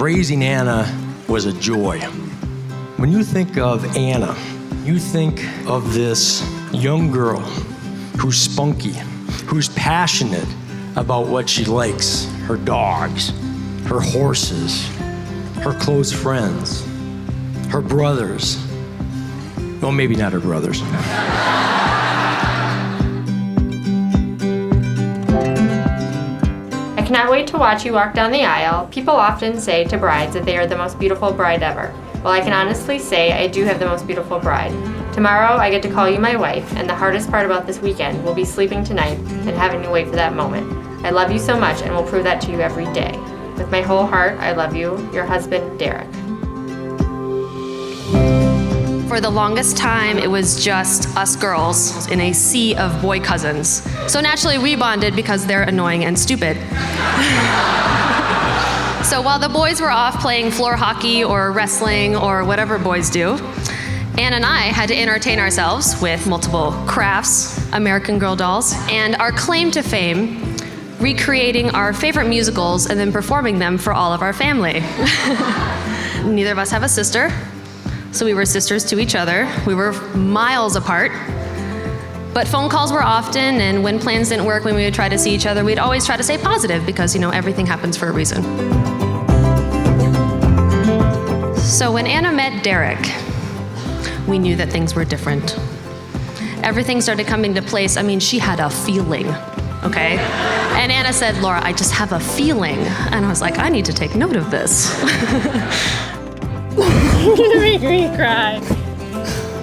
Raising Anna was a joy. When you think of Anna, you think of this young girl who's spunky, who's passionate about what she likes, her dogs, her horses, her close friends, her brothers. Well, maybe not her brothers. I cannot wait to watch you walk down the aisle. People often say to brides that they are the most beautiful bride ever. Well, I can honestly say I do have the most beautiful bride. Tomorrow, I get to call you my wife, and the hardest part about this weekend will be sleeping tonight and having to wait for that moment. I love you so much and will prove that to you every day. With my whole heart, I love you. Your husband, Derek. For the longest time, it was just us girls in a sea of boy cousins. So naturally, we bonded because they're annoying and stupid. So while the boys were off playing floor hockey or wrestling or whatever boys do, Anne and I had to entertain ourselves with multiple crafts, American Girl dolls, and our claim to fame, recreating our favorite musicals and then performing them for all of our family. Neither of us have a sister, so we were sisters to each other. We were miles apart, but phone calls were often, and when plans didn't work when we would try to see each other, we'd always try to stay positive because, everything happens for a reason. So when Anna met Derek, we knew that things were different. Everything started coming to place. She had a feeling, okay? And Anna said, Laura, I just have a feeling. And I was like, I need to take note of this. You're gonna make me cry.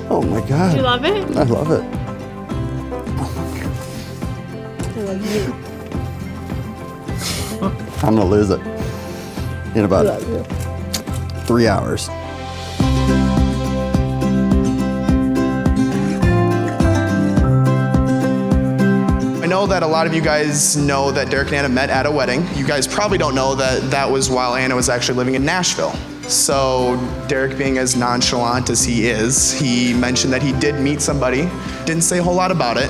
Oh my God. Do you love it? I love it. I love you. I'm gonna lose it in about 3 hours. I know that a lot of you guys know that Derek and Anna met at a wedding. You guys probably don't know that that was while Anna was actually living in Nashville. So Derek, being as nonchalant as he is, he mentioned that he did meet somebody. Didn't say a whole lot about it.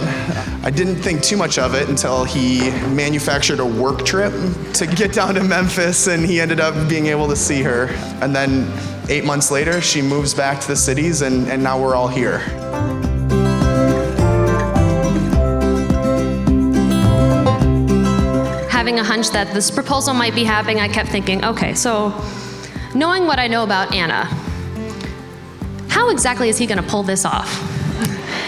I didn't think too much of it until he manufactured a work trip to get down to Memphis, and he ended up being able to see her. And then 8 months later, she moves back to the cities, and now we're all here. Having a hunch that this proposal might be happening, I kept thinking, okay, so knowing what I know about Anna, how exactly is he gonna pull this off?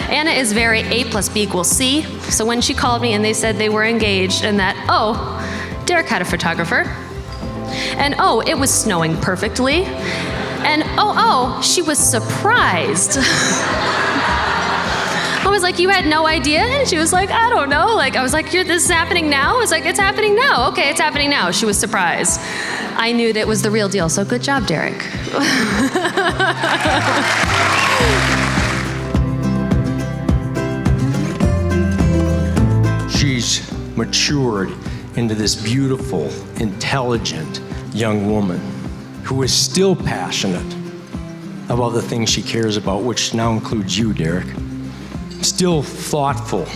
Anna is very A plus B equals C, so when she called me and they said they were engaged and that, Derek had a photographer, and it was snowing perfectly, and she was surprised. I was like, you had no idea? And she was like, I don't know. I was like, this is happening now? I was like, it's happening now. Okay, it's happening now. She was surprised. I knew that it was the real deal, so good job, Derek. She's matured into this beautiful, intelligent young woman who is still passionate about the things she cares about, which now includes you, Derek. Still thoughtful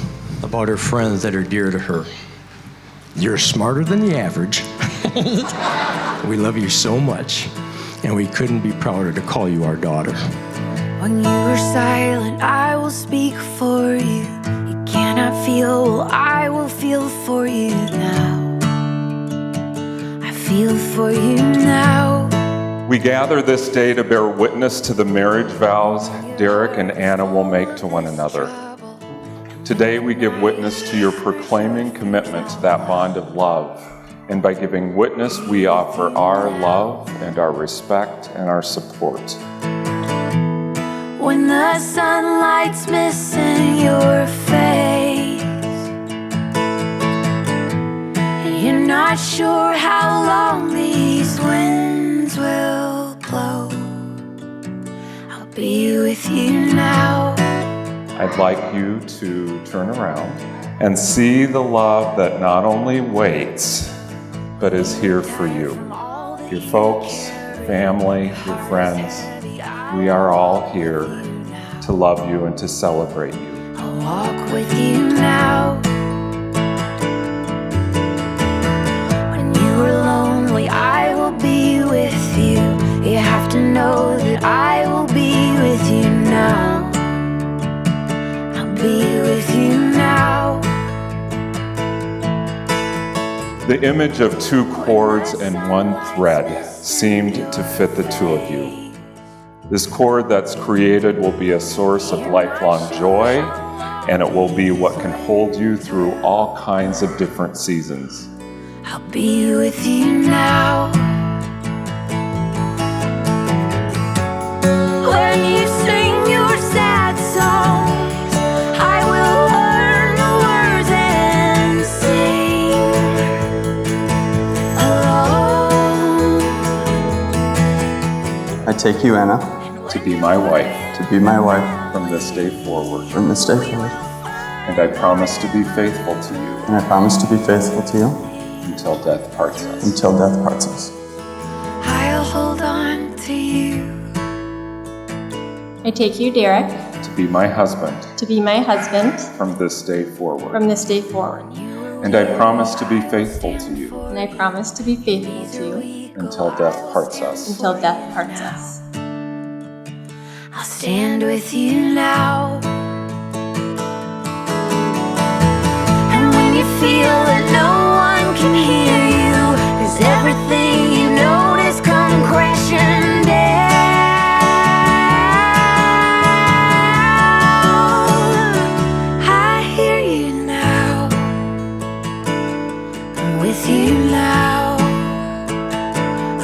about her friends that are dear to her. You're smarter than the average. We love you so much, and we couldn't be prouder to call you our daughter. When you are silent, I will speak for you. You cannot feel, well, I will feel for you now. I feel for you now. We gather this day to bear witness to the marriage vows Derek and Anna will make to one another. Today we give witness to your proclaiming commitment to that bond of love. And by giving witness, we offer our love and our respect and our support. When the sunlight's missing your face, and you're not sure how long these winds will blow, I'll be with you now. I'd like you to turn around and see the love that not only waits, but is here for you. Your folks, family, your friends, we are all here to love you and to celebrate you. I'll walk with you now. When you are lonely, I will be with know that I will be with you now. I'll be with you now. The image of two cords and one thread seemed to fit the two of you. This cord that's created will be a source of lifelong joy, and it will be what can hold you through all kinds of different seasons. I'll be with you now. When you sing your sad songs, I will learn the words and sing along. I take you, Anna, To be my wife to be my wife from this day forward, from this day forward, and I promise to be faithful to you and I promise to be faithful to you until death parts us. until death parts us. I'll hold on to you. I take you, Derek, To be my husband to be my husband from this day forward, from this day forward, and I promise to be faithful to you and I promise to be faithful to you until death parts us. until death parts us. I'll stand with you now. And when you feel that no one can hear you, 'cause everything you know has come crashing down, I hear you now. I'm with you now.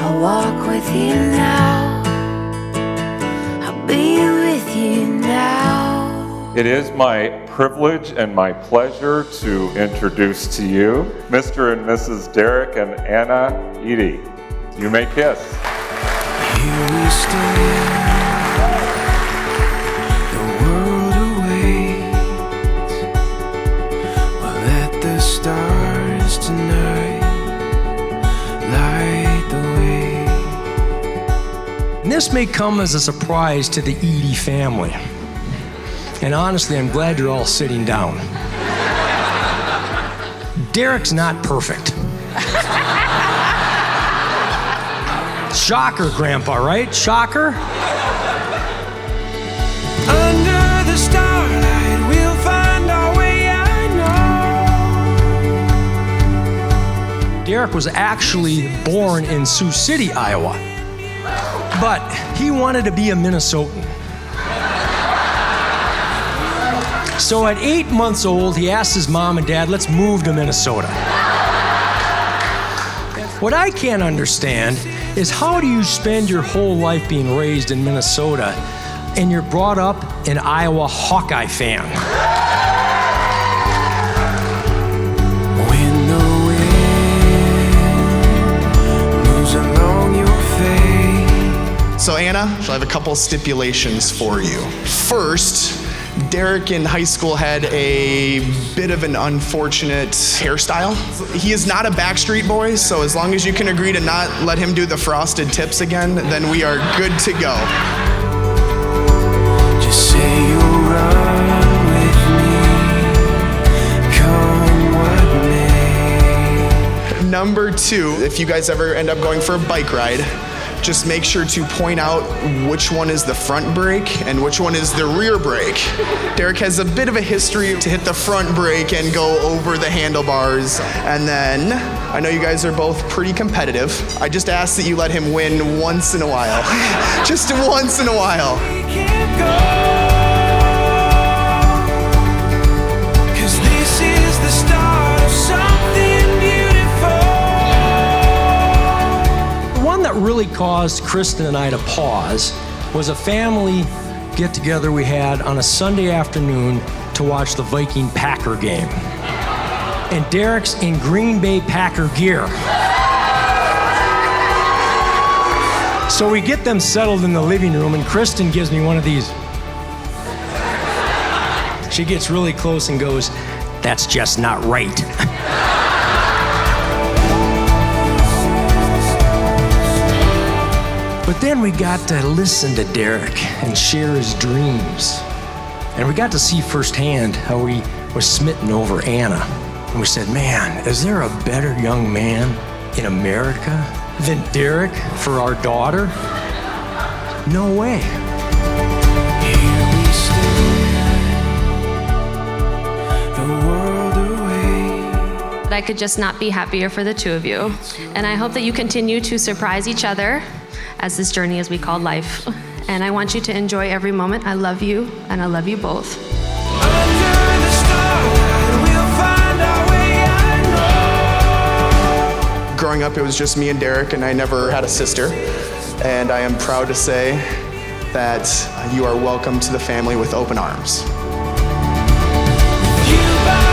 I'll walk with you now. Be with you now. It is my privilege and my pleasure to introduce to you Mr. and Mrs. Derek and Anna Edie. You may kiss. Here we stand, the world awaits. We'll let the stars tonight light the way. And this may come as a surprise to the Edie family. And honestly, I'm glad you're all sitting down. Derek's not perfect. Shocker, Grandpa, right? Shocker? Under the starlight, we'll find our way, I know. Derek was actually born in Sioux City, Iowa. But he wanted to be a Minnesotan. So at 8 months old, he asked his mom and dad, let's move to Minnesota. What I can't understand is how do you spend your whole life being raised in Minnesota and you're brought up an Iowa Hawkeye fan? When the wind moves along your face. So Anna, I have a couple stipulations for you. First, Derek in high school had a bit of an unfortunate hairstyle. He is not a Backstreet Boy, so as long as you can agree to not let him do the frosted tips again, then we are good to go. Just say you'll run with me, come what may. Number two, if you guys ever end up going for a bike ride, just make sure to point out which one is the front brake and which one is the rear brake. Derek has a bit of a history to hit the front brake and go over the handlebars. And then, I know you guys are both pretty competitive. I just ask that you let him win once in a while. Just once in a while. We can't go, 'cause this is the start of something beautiful. One that really caused Kristen and I to pause was a family get-together we had on a Sunday afternoon to watch the Viking-Packer game. And Derek's in Green Bay Packer gear. So we get them settled in the living room, and Kristen gives me one of these. She gets really close and goes, "That's just not right." But then we got to listen to Derek and share his dreams. And we got to see firsthand how he was smitten over Anna. And we said, man, is there a better young man in America than Derek for our daughter? No way. Here we stand, the world away. I could just not be happier for the two of you. And I hope that you continue to surprise each other as this journey is we call life. And I want you to enjoy every moment. I love you, and I love you both. Under the starlight, we'll find our way, I know. Growing up, it was just me and Derek, and I never had a sister. And I am proud to say that you are welcome to the family with open arms. You by